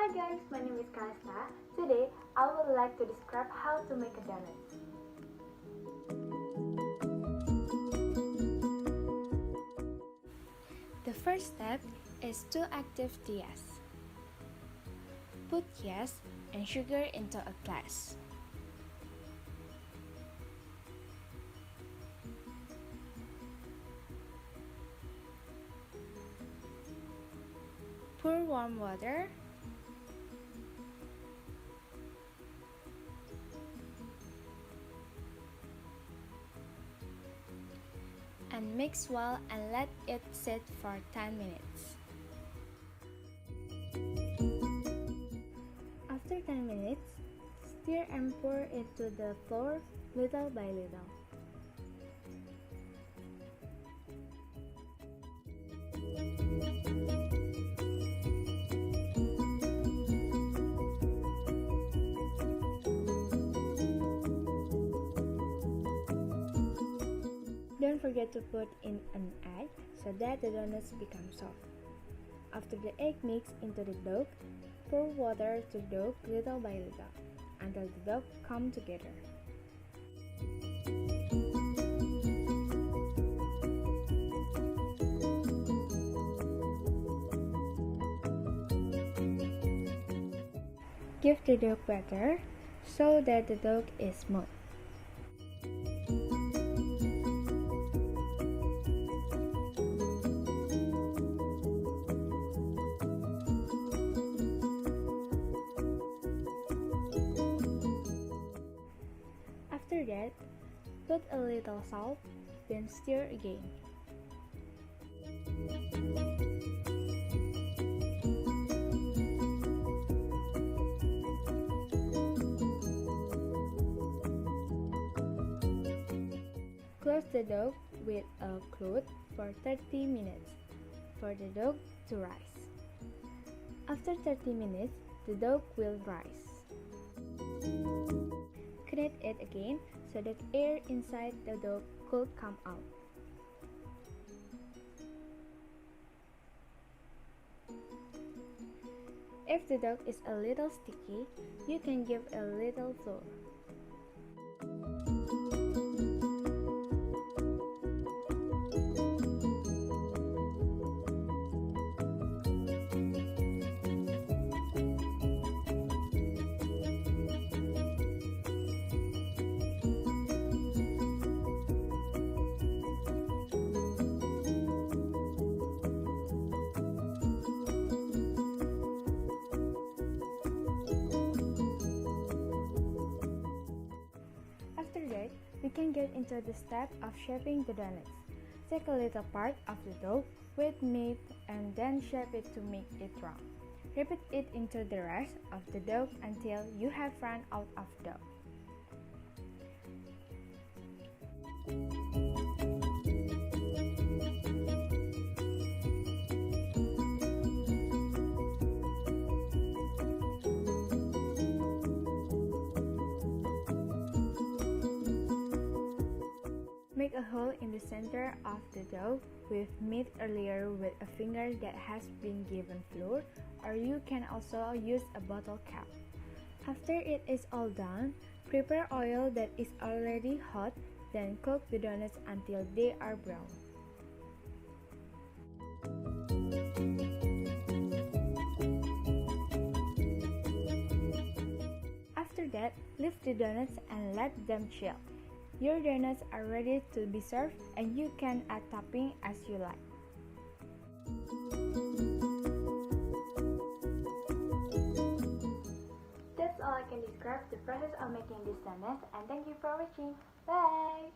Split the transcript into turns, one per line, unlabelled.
Hi guys, my name is Calista. Today, I would like to describe how to make a donut.
The first step is to activate the yeast. Put yeast and sugar into a glass. Pour warm water. And mix well and let it sit for 10 minutes. After 10 minutes, stir and pour into the flour little by little. Don't forget to put in an egg so that the donuts become soft. After the egg mixed into the dough, pour water to the dough little by little until the dough come together. Give the dough batter so that the dough is smooth. After that, put a little salt, then stir again. Close the dough with a cloth for 30 minutes for the dough to rise. After 30 minutes, the dough will rise. Knead it again so that air inside the dough could come out. If the dough is a little sticky, you can give a little flour. We can get into the step of shaping the donuts. Take a little part of the dough with meat and then shape it to make it round. Repeat it into the rest of the dough until you have run out of dough. Make a hole in the center of the dough with meat or layer with a finger that has been given flour, or you can also use a bottle cap. After it is all done, prepare oil that is already hot, then cook the donuts until they are brown. After that, lift the donuts and let them chill. Your donuts are ready to be served and you can add topping as you like.
That's all I can describe the process of making this donut, and thank you for watching. Bye!